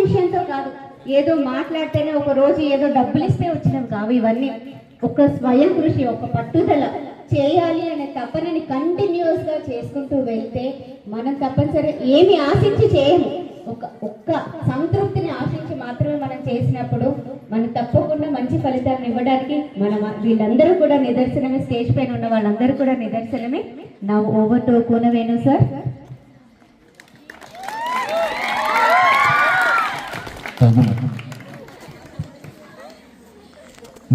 విషయంతో కాదు, ఏదో మాట్లాడితేనే ఒక రోజు ఏదో డబ్బులు ఇస్తే వచ్చినాం కావు. ఇవన్నీ ఒక స్వయం కృషి, ఒక పట్టుదల, చేయాలి అనే తపనని కంటిన్యూస్ గా చేసుకుంటూ వెళ్తే మనం తప్పనిసరి ఏమి ఆశించి చేయము, ఒక్క సంతృప్తిని ఆశించి మాత్రమే మనం చేసినప్పుడు మనం తప్పకుండా మంచి ఫలితాన్ని ఇవ్వడానికి వీళ్ళందరూ కూడా నిదర్శనమే. స్టేజ్ పైన ఉన్న వాళ్ళందరూ కూడా నిదర్శనమే. నా ఓవర్ టు కూనవేణు సార్.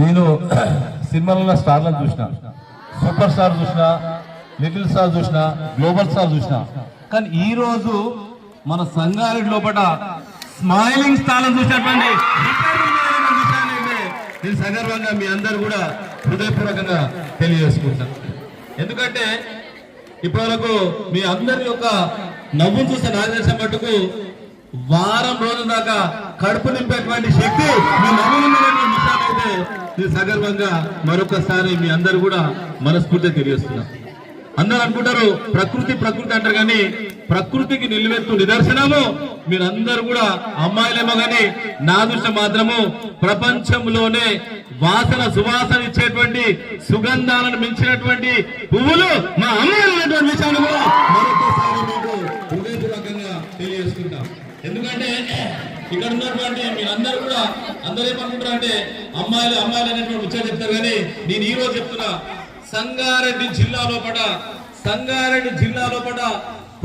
నేను సినిమాలలో స్టార్లను చూసిన, సూపర్ స్టార్ చూసిన, లిటిల్ స్టార్ చూసిన, గ్లోబల్ స్టార్ చూసిన, కానీ ఈ రోజు మన సంగారెడ్డి లోపల స్మైలింగ్ స్టార్లను చూసినటువంటి నేను సగర్వంగా మీ అందరు కూడా హృదయపూర్వకంగా తెలియజేసుకుంటాను. ఎందుకంటే ఇప్పటివరకు మీ అందరి యొక్క నవ్వును చూస్తే నాకు తెలిసిన మట్టుకు వారం రోజుల దాకా కడుపు నింపేటువంటి శక్తి మీ నవ్వులున్నటువంటి విషయాలు అయితే నేను సగర్వంగా మరొకసారి మీ అందరు కూడా మనస్ఫూర్తిగా తెలియజేస్తున్నా. అందరూ అనుకుంటారు ప్రకృతి ప్రకృతి అంటారు, కానీ ప్రకృతికి నిలువెత్తు నిదర్శనము మీరందరూ కూడా అమ్మాయిలేమో కానీ నా దృష్టి మాత్రము ప్రపంచంలోనే వాసన సువాసన ఇచ్చేటువంటి సుగంధాలను మించినటువంటి పువ్వులు మా అమ్మాయిలు అనేటువంటి విషయాన్ని కూడా మరొకసారి మీకు హృదయపూర్వకంగా తెలియజేసుకుంటాం. ఎందుకంటే ఇక్కడ ఉన్నటువంటి మీరందరూ కూడా అందరూ ఏమనుకుంటారు అంటే అమ్మాయిలు అమ్మాయిలు అనేటువంటి విషయాలు చెప్తారు, కానీ నేను ఈ రోజు చెప్తున్నా సంగారెడ్డి జిల్లా లోపల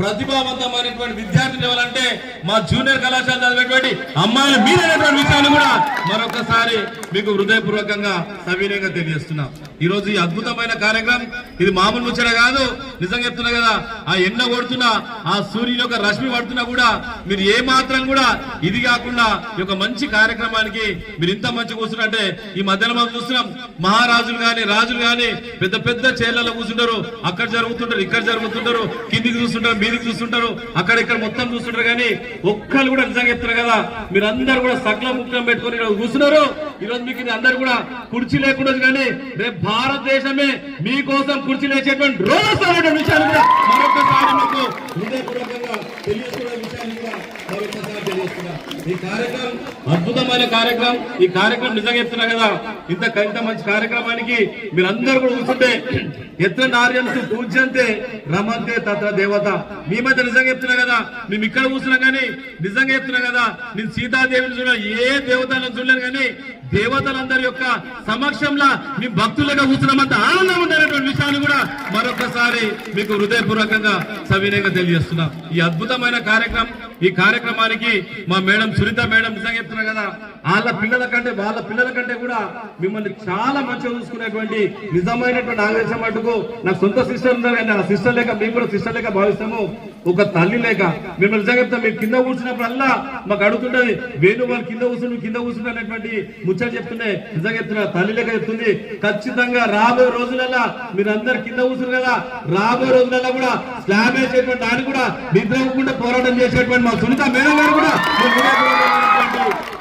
ప్రతిభావంతమైనటువంటి విద్యార్థులు ఎవరంటే మా జూనియర్ కళాశాల చదివేటువంటి అమ్మాయిలు మీరైనటువంటి విషయాలు కూడా మరొకసారి మీకు హృదయపూర్వకంగా సవినయంగా తెలియజేస్తున్నా. ఈ రోజు ఈ అద్భుతమైన కార్యక్రమం ఇది మామూలు ముచ్చట కాదు. నిజంగా చెప్తున్నా కదా, ఆ ఎండ కొడుతున్నా, ఆ సూర్యుని యొక్క రశ్మి పడుతున్నా కూడా మీరు ఏ మాత్రం కూడా ఇది కాకుండా ఈ యొక్క మంచి కార్యక్రమానికి మీరు ఇంత మంచి కూర్చున్నట్టే ఈ మధ్యలో మనం చూస్తున్నాం. మహారాజులు గాని రాజులు గాని పెద్ద పెద్ద చైర్లలో కూర్చుంటారు, అక్కడ జరుగుతుంటారు, ఇక్కడ జరుగుతుంటారు, కిందికి చూస్తుంటారు, మీదికి చూస్తుంటారు, అక్కడ ఇక్కడ మొత్తం చూస్తుంటారు, కానీ ఒక్కళ్ళు కూడా నిజంగా చెప్తారు కదా మీరందరూ కూడా సకల ముఖ్యం పెట్టుకొని కూర్చున్నారు. ఈ రోజు మీకు అందరు కూడా కుర్చీ లేకుండా, కానీ రేపు భారతదేశమే మీకోసం కుర్చీ లేచేటువంటి రోజు విషయాలు కూడా మరొకసారి మీకు హృదయపూర్వకంగా తెలియజేస్తున్న విషయాన్ని కూడా మరొకసారి తెలియజేస్తున్నా. ఈ కార్యక్రమం అద్భుతమైన కార్యక్రమం. ఈ కార్యక్రమం నిజంగా చెప్తున్నా కదా, ఇంత మంచి కార్యక్రమానికి మీరందరూ కూడా కూర్చుంటే ఎత్ర నార్యంసు పూజ్యంతే రమంతే తత్ర దేవత. మీ మధ్య నిజంగా చెప్తున్నా కదా, మేము ఇక్కడ కూర్చున్నాం, కానీ నిజంగా చెప్తున్నా కదా నేను సీతాదేవిని చూడ ఏ దేవతలను చూడలేను, కానీ దేవతలందరి యొక్క సమక్షంలో మీ భక్తులుగా కూర్చున్నామంత ఆనందం ఉండేటువంటి విషయాన్ని కూడా మరొకసారి మీకు హృదయపూర్వకంగా సవినయంగా తెలియజేస్తున్నా. ఈ అద్భుతమైన కార్యక్రమం, ఈ కార్యక్రమానికి మా మేడం సునీత మేడం నిజంగా చెప్తున్నా కదా, వాళ్ళ పిల్లల కంటే కూడా మిమ్మల్ని చాలా మంచిగా చూసుకునేటువంటి నిజమైనటువంటి ఆవేశం మటుకు నాకు సొంత సిస్టర్ ఉన్నారు, కానీ ఆ సిస్టర్ లేక మేము కూడా సిస్టర్ లేక భావిస్తాము, ఒక తల్లి లేక. మేము నిజంగా చెప్తాం, మీరు కింద కూర్చున్నప్పుడల్లా మాకు అడుగుతుంటది, వేణు వాళ్ళు కింద కూర్చుంటు అనేటువంటి ముచ్చట చెప్తుండే. నిజంగా చెప్తున్నా, తల్లి లేక చెప్తుంది. ఖచ్చితంగా రాబోయే రోజులలో మీరు అందరు కింద కూర్చున్నారు కదా, రాబోయే రోజులలో కూడా స్లాబ్ వేసేటువంటి దాన్ని కూడా నిద్రకుండా పోరాటం చేసేటువంటి మా సునీత మేడం గారు కూడా